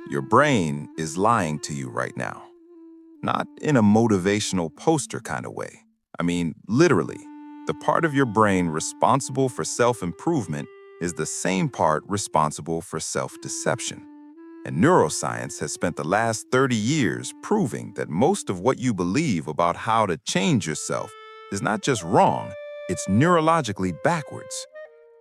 Your brain is lying to you right now. Not in a motivational poster kind of way. I mean, literally, the part of your brain responsible for self-improvement is the same part responsible for self-deception. And neuroscience has spent the last 30 years proving that most of what you believe about how to change yourself is not just wrong, it's neurologically backwards.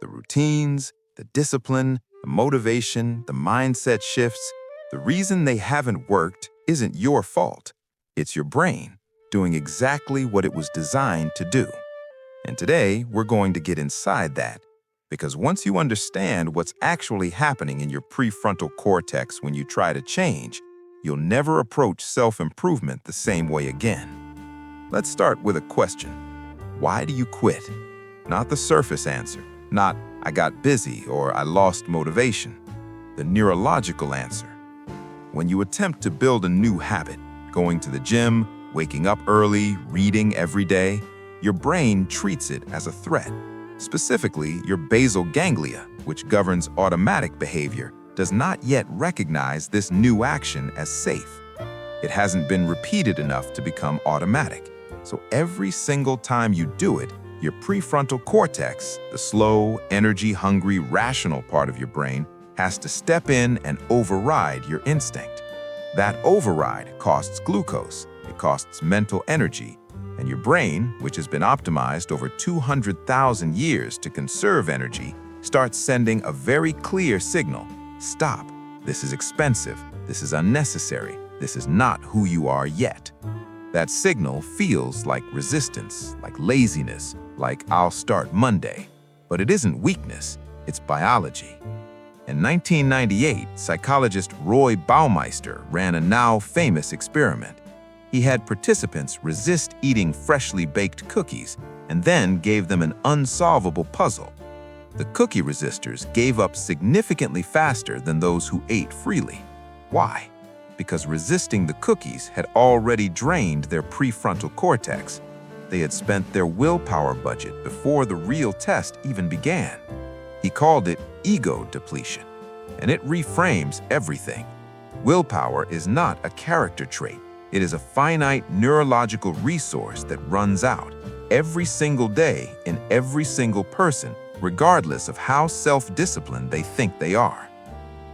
The routines, the discipline, the motivation, the mindset shifts, the reason they haven't worked isn't your fault. It's your brain doing exactly what it was designed to do. And today, we're going to get inside that. Because once you understand what's actually happening in your prefrontal cortex when you try to change, you'll never approach self-improvement the same way again. Let's start with a question. Why do you quit? Not the surface answer. Not, I got busy or I lost motivation. The neurological answer. When you attempt to build a new habit, going to the gym, waking up early, reading every day, your brain treats it as a threat. Specifically, your basal ganglia, which governs automatic behavior, does not yet recognize this new action as safe. It hasn't been repeated enough to become automatic. So every single time you do it, your prefrontal cortex, the slow, energy-hungry, rational part of your brain, has to step in and override your instinct. That override costs glucose, it costs mental energy, and your brain, which has been optimized over 200,000 years to conserve energy, starts sending a very clear signal. Stop. This is expensive. This is unnecessary. This is not who you are yet. That signal feels like resistance, like laziness, like I'll start Monday. But it isn't weakness, it's biology. In 1998, psychologist Roy Baumeister ran a now famous experiment. He had participants resist eating freshly baked cookies and then gave them an unsolvable puzzle. The cookie resistors gave up significantly faster than those who ate freely. Why? Because resisting the cookies had already drained their prefrontal cortex. They had spent their willpower budget before the real test even began. He called it ego depletion, and it reframes everything. Willpower is not a character trait. It is a finite neurological resource that runs out every single day in every single person, regardless of how self-disciplined they think they are.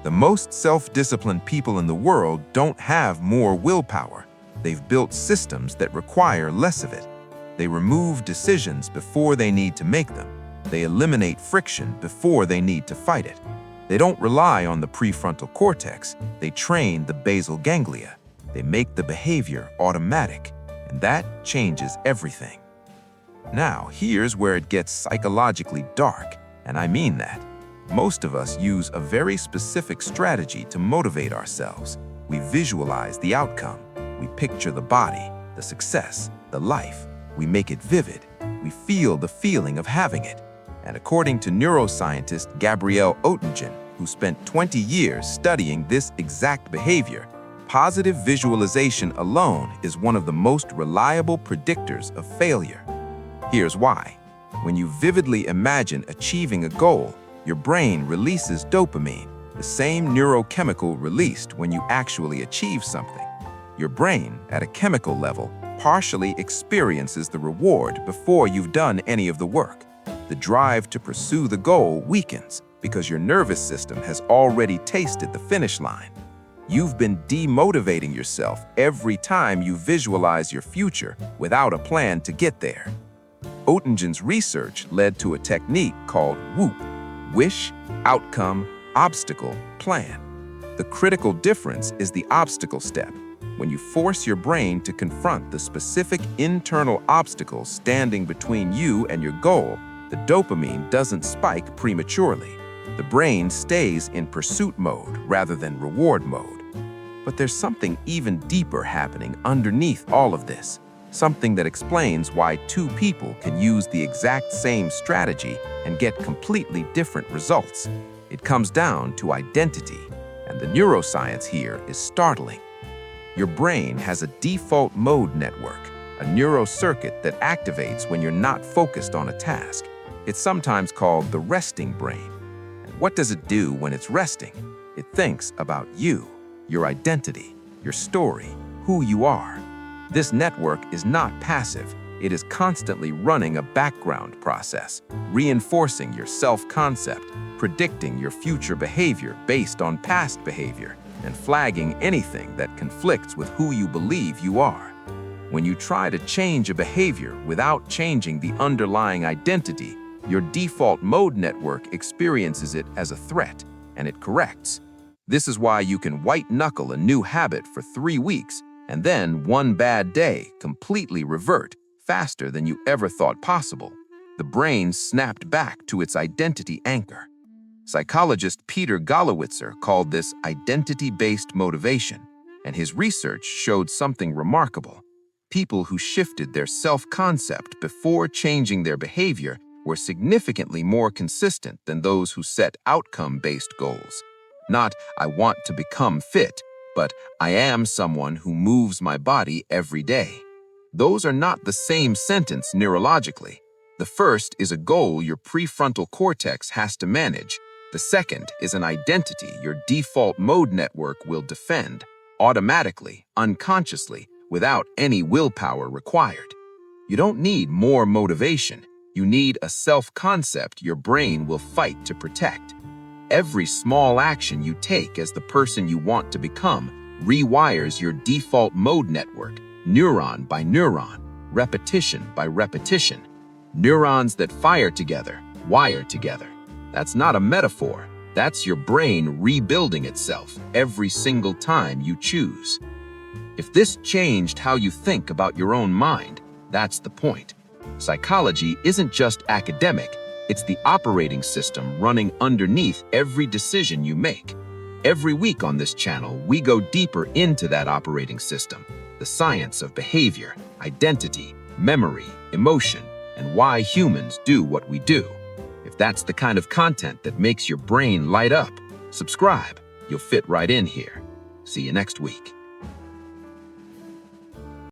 The most self-disciplined people in the world don't have more willpower. They've built systems that require less of it. They remove decisions before they need to make them. They eliminate friction before they need to fight it. They don't rely on the prefrontal cortex. They train the basal ganglia. They make the behavior automatic, and that changes everything. Now, here's where it gets psychologically dark, and I mean that. Most of us use a very specific strategy to motivate ourselves. We visualize the outcome. We picture the body, the success, the life. We make it vivid. We feel the feeling of having it. And according to neuroscientist Gabrielle Oettingen, who spent 20 years studying this exact behavior, positive visualization alone is one of the most reliable predictors of failure. Here's why. When you vividly imagine achieving a goal, your brain releases dopamine, the same neurochemical released when you actually achieve something. Your brain, at a chemical level, partially experiences the reward before you've done any of the work. The drive to pursue the goal weakens because your nervous system has already tasted the finish line. You've been demotivating yourself every time you visualize your future without a plan to get there. Oettingen's research led to a technique called WOOP, Wish, Outcome, Obstacle, Plan. The critical difference is the obstacle step. When you force your brain to confront the specific internal obstacles standing between you and your goal, the dopamine doesn't spike prematurely. The brain stays in pursuit mode rather than reward mode. But there's something even deeper happening underneath all of this, something that explains why two people can use the exact same strategy and get completely different results. It comes down to identity, and the neuroscience here is startling. Your brain has a default mode network, a neurocircuit that activates when you're not focused on a task. It's sometimes called the resting brain. And what does it do when it's resting? It thinks about you. your identity, your story, who you are. This network is not passive. It is constantly running a background process, reinforcing your self-concept, predicting your future behavior based on past behavior, and flagging anything that conflicts with who you believe you are. When you try to change a behavior without changing the underlying identity, your default mode network experiences it as a threat, and it corrects. This is why you can white-knuckle a new habit for 3 weeks and then one bad day completely revert faster than you ever thought possible. The brain snapped back to its identity anchor. Psychologist Peter Golowitzer called this identity-based motivation, and his research showed something remarkable. People who shifted their self-concept before changing their behavior were significantly more consistent than those who set outcome-based goals. Not, I want to become fit, but I am someone who moves my body every day. Those are not the same sentence neurologically. The first is a goal your prefrontal cortex has to manage. The second is an identity your default mode network will defend, automatically, unconsciously, without any willpower required. You don't need more motivation. You need a self-concept your brain will fight to protect. Every small action you take as the person you want to become rewires your default mode network, neuron by neuron, repetition by repetition. Neurons that fire together, wire together. That's not a metaphor. That's your brain rebuilding itself every single time you choose. If this changed how you think about your own mind, that's the point. Psychology isn't just academic, it's the operating system running underneath every decision you make. Every week on this channel, we go deeper into that operating system, the science of behavior, identity, memory, emotion, and why humans do what we do. If that's the kind of content that makes your brain light up, subscribe. You'll fit right in here. See you next week.